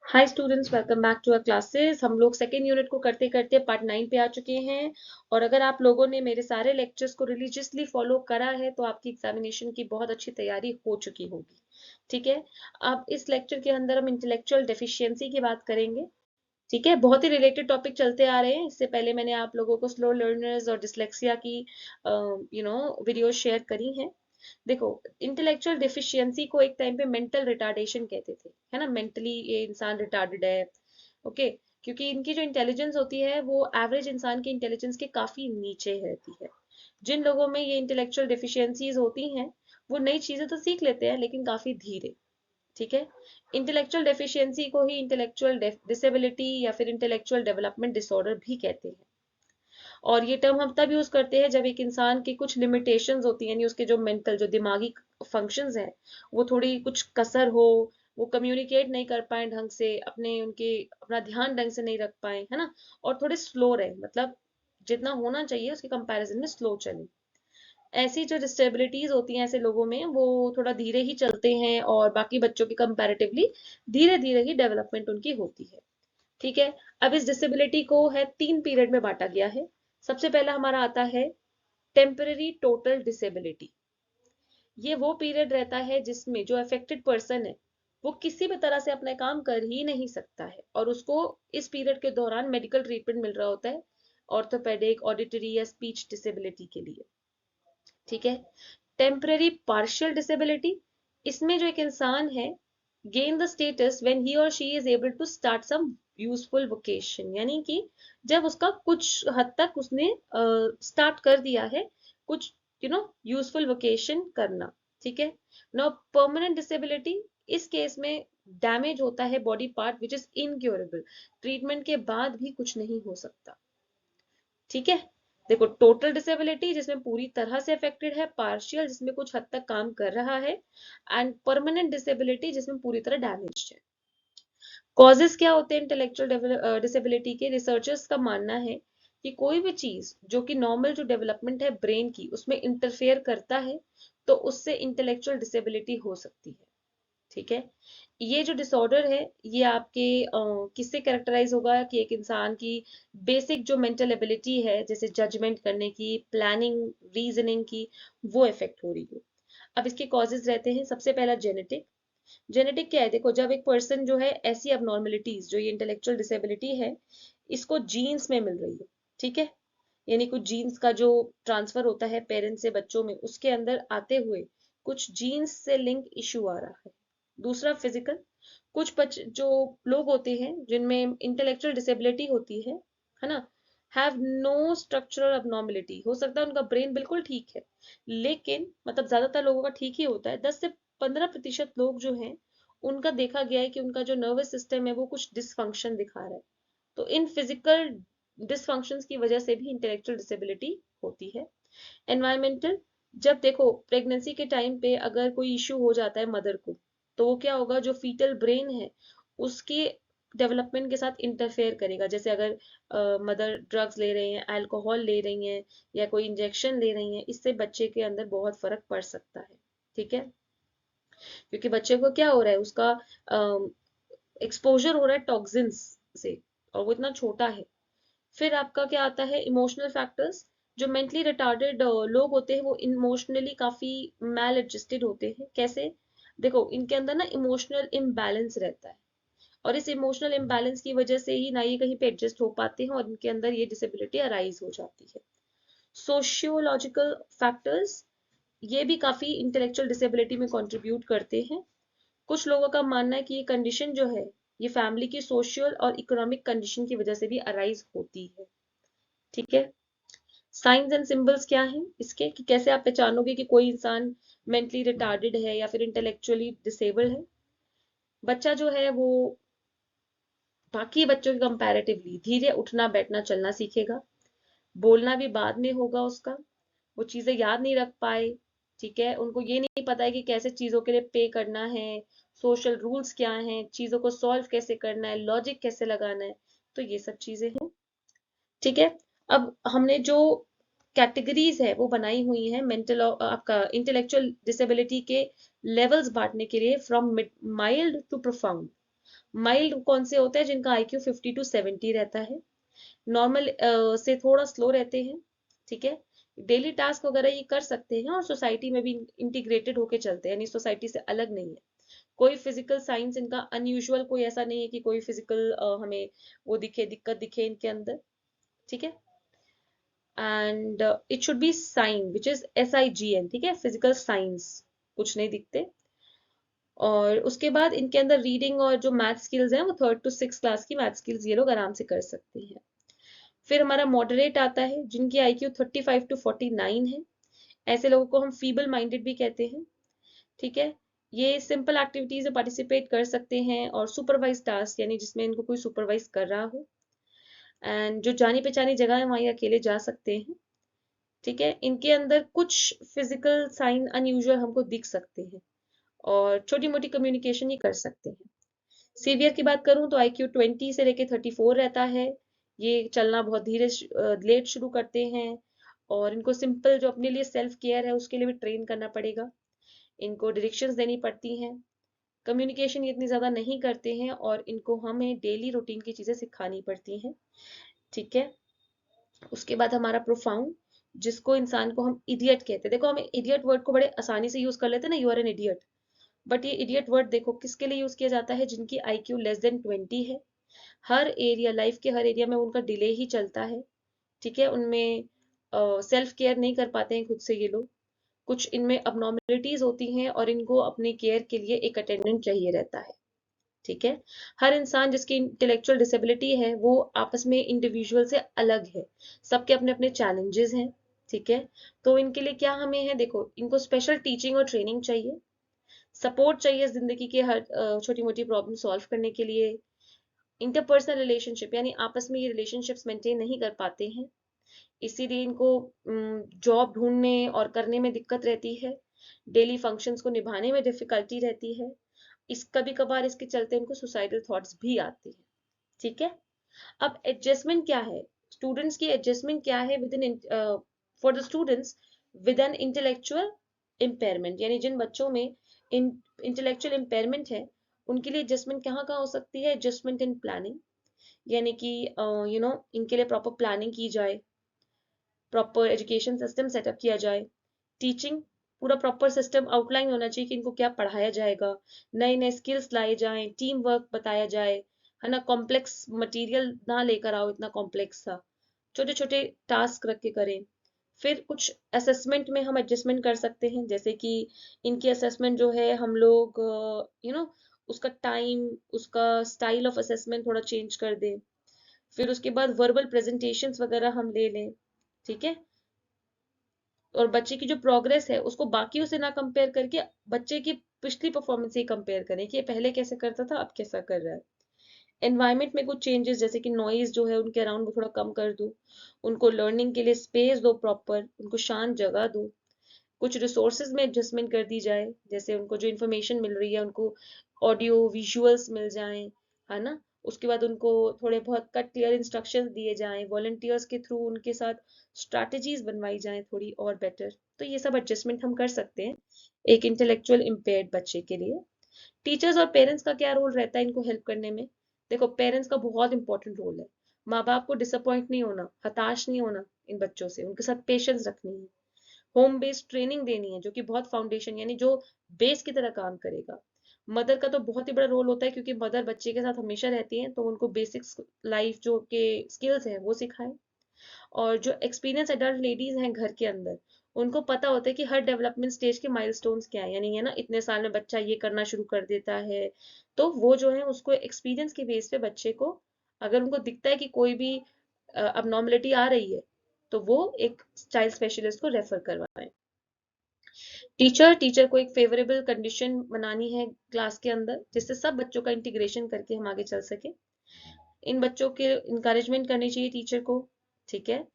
Hi students, welcome back to our classes. हम लोग second unit को करते करते पार्ट 9 पे आ चुके हैं। और अगर आप लोगों ने मेरे सारे लेक्चर्स को रिलीजियसली फॉलो करा है तो आपकी एग्जामिनेशन की बहुत अच्छी तैयारी हो चुकी होगी। ठीक है। अब इस लेक्चर के अंदर हम इंटेलेक्चुअल डेफिशिएंसी की बात करेंगे। ठीक है, बहुत ही रिलेटेड टॉपिक चलते आ रहे हैं। इससे पहले मैंने आप लोगों को स्लो लर्नर्स और डिसलेक्सिया की वीडियो शेयर करी हैं। देखो, इंटेलेक्चुअल डिफिशियंसी को एक टाइम पे मेंटल रिटार्डेशन कहते थे, है ना। मेंटली ये इंसान रिटार्डेड है। ओके। क्योंकि इनकी जो इंटेलिजेंस होती है वो एवरेज इंसान की इंटेलिजेंस के काफी नीचे रहती है। जिन लोगों में ये इंटेलेक्चुअल डिफिशियंसीज होती हैं वो नई चीजें तो सीख लेते हैं लेकिन काफी धीरे। ठीक है। इंटेलेक्चुअल डेफिशिएंसी को ही इंटेलेक्चुअल डिसेबिलिटी या फिर इंटेलेक्चुअल डेवलपमेंट डिसऑर्डर भी कहते हैं। और ये टर्म हम तब यूज करते हैं जब एक इंसान की कुछ लिमिटेशंस होती हैं, यानी उसके जो मेंटल जो दिमागी फंक्शंस हैं वो थोड़ी कुछ कसर हो। वो कम्युनिकेट नहीं कर पाए ढंग से, अपना ध्यान ढंग से नहीं रख पाए, है ना। और थोड़े स्लो रहे, मतलब जितना होना चाहिए उसके कंपैरिजन में स्लो चले। ऐसी जो डिसेबिलिटीज होती हैं ऐसे लोगों में, वो थोड़ा धीरे ही चलते हैं और बाकी बच्चों के कंपैरेटिवली धीरे धीरे ही डेवलपमेंट उनकी होती है। ठीक है। अब इस डिसेबिलिटी को है 3 पीरियड में बांटा गया है। सबसे पहला हमारा आता है टेम्पररी टोटल डिसेबिलिटी। ये वो पीरियड रहता है जिसमें जो अफेक्टेड पर्सन है वो किसी भी तरह से अपना काम कर ही नहीं सकता है और उसको इस पीरियड के दौरान मेडिकल ट्रीटमेंट मिल रहा होता है, ऑर्थोपेडिक, ऑडिटरी या स्पीच डिसेबिलिटी के लिए। ठीक है। टेम्पररी पार्शियल डिसेबिलिटी, इसमें जो एक इंसान है gain the status when he और she is able to start some useful vocation, यानी कि जब उसका कुछ हद तक उसने स्टार्ट कर दिया है कुछ यूजफुल वोकेशन करना। ठीक है। नाउ परमानेंट डिसेबिलिटी, इस केस में डैमेज होता है body part which is incurable, treatment के बाद भी कुछ नहीं हो सकता। ठीक है। देखो, टोटल डिसेबिलिटी जिसमें पूरी तरह से अफेक्टेड है, पार्शियल जिसमें कुछ हद तक काम कर रहा है, एंड परमानेंट डिसेबिलिटी जिसमें पूरी तरह डैमेज है। कॉजेस क्या होते हैं इंटेलेक्चुअल डिसेबिलिटी के? रिसर्चर्स का मानना है कि कोई भी चीज जो कि नॉर्मल जो डेवलपमेंट है ब्रेन की उसमें इंटरफेयर करता है तो उससे इंटेलेक्चुअल डिसेबिलिटी हो सकती है। ठीक है। ये जो डिसऑर्डर है ये आपके किससे कैरेक्टराइज होगा कि एक इंसान की बेसिक जो मेंटल एबिलिटी है, जैसे जजमेंट करने की, प्लानिंग, रीजनिंग की, वो इफेक्ट हो रही हो। अब इसके कॉजेज रहते हैं, सबसे पहला जेनेटिक। जेनेटिक क्या है? देखो, जब एक पर्सन जो है ऐसी अबनॉर्मलिटीज जो ये इंटेलेक्चुअल डिसेबिलिटी है इसको जीन्स में मिल रही है। ठीक है। यानी कुछ जीन्स का जो ट्रांसफर होता है पेरेंट्स से बच्चों में, उसके अंदर आते हुए कुछ जीन्स से लिंक इशू आ रहा है। दूसरा फिजिकल, कुछ जो लोग होते हैं जिनमें इंटेलेक्चुअल डिसेबिलिटी होती है ना, हैव नो स्ट्रक्चरल अबनॉर्मलिटी, हो सकता है उनका ब्रेन बिल्कुल ठीक है लेकिन मतलब ज्यादातर लोगों का ठीक ही होता है, 10 से 15% लोग जो हैं उनका देखा गया है कि उनका जो नर्वस सिस्टम है वो कुछ डिसफंक्शन दिखा रहा है। तो इन फिजिकल डिसफंक्शंस की वजह से भी इंटेलेक्चुअल डिसेबिलिटी होती है। एनवायरमेंटल, जब देखो प्रेगनेंसी के टाइम पे अगर कोई इश्यू हो जाता है मदर को, तो वो क्या होगा, जो फीटल ब्रेन है उसके डेवलपमेंट के साथ इंटरफेयर करेगा। जैसे अगर मदर ड्रग्स ले रही हैं, अल्कोहल ले रही हैं या कोई इंजेक्शन ले रही हैं, इससे बच्चे के अंदर बहुत फर्क पड़ सकता है। ठीक है। क्योंकि बच्चे को क्या हो रहा है, उसका एक्सपोजर हो रहा है टॉक्सिन्स से, और वो इतना छोटा है। फिर आपका क्या आता है, इमोशनल फैक्टर्स। जो मेंटली रिटार्डेड लोग होते हैं वो इमोशनली काफी मैल एडजस्टेड होते हैं। कैसे? देखो, इनके अंदर ना इमोशनल इम्बैलेंस रहता है और इस इमोशनल इम्बैलेंस की वजह से ही ना ये कहीं पे एडजस्ट हो पाते हैं और इनके अंदर ये डिसेबिलिटी अराइज हो जाती है। सोशियोलॉजिकल फैक्टर्स, ये भी काफी इंटेलेक्चुअल डिसेबिलिटी में कंट्रीब्यूट करते हैं। कुछ लोगों का मानना है कि ये कंडीशन जो है ये फैमिली की सोशल और इकोनॉमिक कंडीशन की वजह से भी अराइज होती है। ठीक है। साइंस एंड सिंबल्स क्या हैं इसके, कि कैसे आप पहचानोगे कि कोई इंसान मेंटली रिटार्डेड है या फिर इंटेलेक्चुअली डिसेबल्ड है? बच्चा जो है वो बाकी बच्चों के कंपैरेटिवली धीरे उठना बैठना चलना सीखेगा। बोलना भी बाद में होगा उसका। वो चीजें याद नहीं रख पाए। ठीक है। उनको ये नहीं पता है कि कैसे चीजों के लिए पे करना है, सोशल रूल्स क्या हैं, चीजों को सॉल्व कैसे करना है, लॉजिक कैसे लगाना है। तो ये सब चीजें हैं। ठीक है। अब हमने जो कैटेगरीज है वो बनाई हुई है मेंटल आपका इंटेलेक्चुअल डिसेबिलिटी के लेवल्स बांटने के लिए, from mild to profound. Mild कौन से होते हैं? जिनका IQ 50 to 70 रहता है। नॉर्मल से थोड़ा स्लो रहते हैं। ठीक है। डेली टास्क वगैरह ये कर सकते हैं और सोसाइटी में भी इंटीग्रेटेड होके चलते हैं, यानी सोसाइटी से अलग नहीं है। कोई फिजिकल साइंस इनका अनयूजुअल कोई ऐसा नहीं है कि कोई फिजिकल हमें वो दिखे, दिक्कत दिखे इनके अंदर। ठीक है। And it should be sign which is SIGN। ठीक है, फिजिकल साइंस कुछ नहीं दिखते। और उसके बाद इनके अंदर रीडिंग और जो मैथ स्किल्स हैं वो 3rd to 6th क्लास की मैथ स्किल्स ये लोग आराम से कर सकते हैं। फिर हमारा मॉडरेट आता है, जिनकी IQ 35 to 49 है। ऐसे लोगों को हम फीबल माइंडेड भी कहते हैं। ठीक है। ये सिंपल एक्टिविटीज में पार्टिसिपेट कर सकते हैं और सुपरवाइज टास्क यानी जिसमें इनको कोई सुपरवाइज कर रहा हो। एंड जो जानी पहचानी जगह है वहाँ ये अकेले जा सकते हैं। ठीक है। इनके अंदर कुछ फिजिकल साइन अनयूजुअल हमको दिख सकते हैं और छोटी मोटी कम्युनिकेशन ये कर सकते हैं। सीवियर की बात करूं तो IQ 20 से लेके 34 रहता है। ये चलना बहुत धीरे लेट शुरू करते हैं और इनको सिंपल जो अपने लिए सेल्फ केयर है उसके लिए भी ट्रेन करना पड़ेगा। इनको डायरेक्शंस देनी पड़ती हैं। कम्युनिकेशन ये इतनी ज़्यादा नहीं करते हैं और इनको हमें डेली रूटीन की चीज़ें सिखानी पड़ती हैं। ठीक है। उसके बाद हमारा प्रोफाउंड, जिसको इंसान को हम इडियट कहते हैं। देखो, हम इडियट वर्ड को बड़े आसानी से यूज़ कर लेते हैं ना, you are an idiot. But ये इडियट वर्ड देखो किसके लिए यूज़ किया जाता है? जिनकी IQ <20 है। हर एरिया, लाइफ के हर एरिया में उनका डिले ही चलता है। ठीक है। उनमें सेल्फ केयर नहीं कर पाते हैं खुद से ये लोग। कुछ इनमें abnormalities होती हैं और इनको अपनी केयर के लिए एक अटेंडेंट चाहिए रहता है। ठीक है। हर इंसान जिसकी इंटेलेक्चुअल डिसेबिलिटी है वो आपस में इंडिविजुअल से अलग है। सबके अपने अपने चैलेंजेस हैं। ठीक है। तो इनके लिए क्या हमें है? देखो, इनको स्पेशल टीचिंग और ट्रेनिंग चाहिए, सपोर्ट चाहिए जिंदगी के हर छोटी मोटी प्रॉब्लम सॉल्व करने के लिए। इंटरपर्सनल रिलेशनशिप यानी आपस में ये रिलेशनशिप्स मेंटेन नहीं कर पाते हैं, इसीलिए इनको जॉब ढूंढने और करने में दिक्कत रहती है। डेली फंक्शंस को निभाने में डिफिकल्टी रहती है। इस कभी कभार इसके चलते इनको सुसाइडल थॉट्स भी आते हैं। ठीक है। अब एडजस्टमेंट क्या है? स्टूडेंट्स की एडजस्टमेंट क्या है with in for the students with an intellectual impairment, यानी जिन बच्चों में इंटेलेक्चुअल इम्पेयरमेंट है उनके लिए एडजस्टमेंट कहाँ कहाँ हो सकती है? एडजस्टमेंट इन प्लानिंग, यानी कि इनके लिए प्रॉपर प्लानिंग की जाए, प्रॉपर एजुकेशन सिस्टम सेटअप किया जाए। टीचिंग, पूरा प्रॉपर सिस्टम आउटलाइन होना चाहिए कि इनको क्या पढ़ाया जाएगा। नए नए स्किल्स लाए जाएं, टीम वर्क बताया जाए, है ना। कॉम्प्लेक्स मटेरियल ना लेकर आओ, इतना कॉम्प्लेक्स सा, छोटे छोटे टास्क रख के करें। फिर कुछ असेसमेंट में हम एडजस्टमेंट कर सकते हैं, जैसे कि इनकी असेसमेंट जो है हम लोग उसका टाइम, उसका स्टाइल ऑफ असेसमेंट थोड़ा चेंज कर दें। फिर उसके बाद वर्बल प्रेजेंटेशंस वगैरह हम ले लें। ठीक है। और बच्चे की जो प्रोग्रेस है उसको बाकियों से ना कंपेयर करके बच्चे की पिछली परफॉर्मेंस से ही कंपेयर करें कि ये पहले कैसे करता था, अब कैसा कर रहा है। एनवायरनमेंट में कुछ चेंजेस, जैसे कि नॉइज जो है उनके अराउंड वो थोड़ा कम कर दो, उनको लर्निंग के लिए स्पेस दो, प्रॉपर उनको शांत जगह दो। कुछ रिसोर्सेज में एडजस्टमेंट कर दी जाए, जैसे उनको जो इन्फॉर्मेशन मिल रही है उनको ऑडियो विजुअल्स मिल जाएं, है ना। उसके बाद उनको थोड़े बहुत कट क्लियर इंस्ट्रक्शंस दिए जाएं, वॉलंटियर्स के थ्रू उनके साथ स्ट्रैटेजीज बनवाई जाएं थोड़ी और बेटर। तो ये सब एडजस्टमेंट हम कर सकते हैं एक इंटेलेक्चुअल इम्पेयर्ड बच्चे के लिए। टीचर्स और पेरेंट्स का क्या रोल रहता है इनको हेल्प करने में? देखो, पेरेंट्स का बहुत इंपॉर्टेंट रोल है। माँ बाप को डिसअपॉइंट नहीं होना, हताश नहीं होना इन बच्चों से, उनके साथ पेशेंस रखनी है। होम बेस्ड ट्रेनिंग देनी है जो कि बहुत फाउंडेशन यानी जो बेस की तरह काम करेगा। मदर का तो बहुत ही बड़ा रोल होता है, क्योंकि मदर बच्चे के साथ हमेशा रहती हैं, तो उनको बेसिक्स लाइफ जो के स्किल्स हैं वो सिखाएं। और जो एक्सपीरियंस एडल्ट लेडीज हैं घर के अंदर, उनको पता होता है कि हर डेवलपमेंट स्टेज के माइलस्टोन्स क्या है, यानी है ना, इतने साल में बच्चा ये करना शुरू कर देता है। तो वो जो है उसको एक्सपीरियंस के बेस पे बच्चे को, अगर उनको दिखता है कि कोई भी अबनॉर्मलिटी आ रही है, तो वो एक चाइल्ड स्पेशलिस्ट को रेफर करवाएं। टीचर को एक फेवरेबल कंडीशन बनानी है क्लास के अंदर, जिससे सब बच्चों का इंटीग्रेशन करके हम आगे चल सके। इन बच्चों के इंकरेजमेंट करनी चाहिए टीचर को। ठीक है।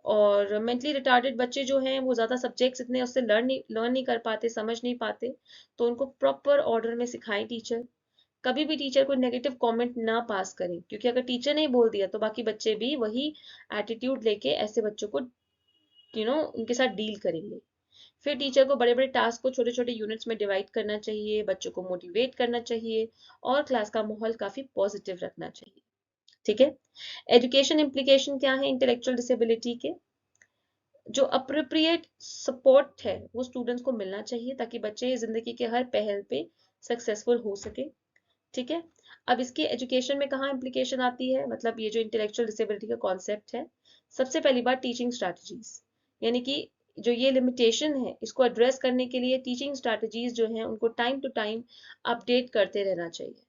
और मेंटली रिटार्डेड बच्चे जो हैं वो ज़्यादा सब्जेक्ट्स इतने उससे लर्न नहीं कर पाते, समझ नहीं पाते, तो उनको प्रॉपर ऑर्डर में सिखाएं टीचर। कभी भी टीचर को नेगेटिव कमेंट ना पास करें, क्योंकि अगर टीचर ने बोल दिया तो बाकी बच्चे भी वही एटीट्यूड लेके ऐसे बच्चों को उनके साथ डील करेंगे। फिर टीचर को बड़े बड़े टास्क को छोटे छोटे यूनिट्स में डिवाइड करना चाहिए, बच्चों को मोटिवेट करना चाहिए और क्लास का माहौल काफी पॉजिटिव रखना चाहिए। ठीक है। एजुकेशन इम्प्लीकेशन क्या है इंटेलेक्चुअल डिसेबिलिटी के? जो अप्रोप्रिएट सपोर्ट है वो स्टूडेंट्स को मिलना चाहिए ताकि बच्चे जिंदगी के हर पहल पे सक्सेसफुल हो सके। ठीक है। अब इसकी एजुकेशन में कहाँ इम्प्लीकेशन आती है, मतलब ये जो इंटेलेक्चुअल डिसेबिलिटी का कॉन्सेप्ट है, सबसे पहली बात टीचिंग स्ट्रैटेजीज, यानी कि जो ये लिमिटेशन है इसको एड्रेस करने के लिए टीचिंग स्ट्रैटेजीज जो हैं उनको टाइम टू टाइम अपडेट करते रहना चाहिए।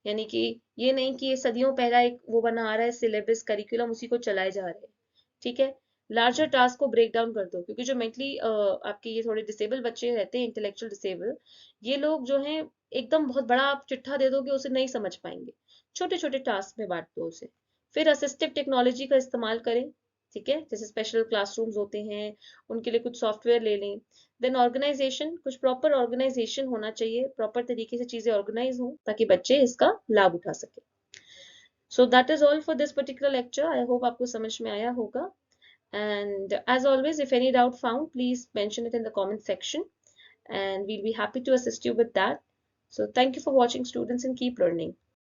यानी कि ये नहीं कि ये सदियों पहला एक वो बना आ रहा है सिलेबस करिकुलम, उसी को चलाए जा रहे हैं। ठीक है। लार्जर टास्क को ब्रेक डाउन कर दो, क्योंकि जो मेंटली आपके ये थोड़े डिसेबल बच्चे रहते हैं, इंटेलेक्चुअल डिसेबल, ये लोग जो हैं एकदम बहुत बड़ा आप चिट्ठा दे दोगे उसे नहीं समझ पाएंगे। छोटे छोटे टास्क में बांट दो उसे। फिर असिस्टिव टेक्नोलॉजी का इस्तेमाल करें। ठीक है, जैसे स्पेशल क्लासरूम्स होते हैं, उनके लिए कुछ सॉफ्टवेयर ले लें। देन ऑर्गेनाइजेशन, कुछ प्रॉपर ऑर्गेनाइजेशन होना चाहिए, प्रॉपर तरीके से चीजें ऑर्गेनाइज हो ताकि बच्चे इसका लाभ उठा सके। So that is all for this particular lecture. I hope आपको समझ में आया होगा। And as always, if any doubt found, please mention it in the comment section and we'll be happy to assist you with that. So thank you for watching, students, and keep learning.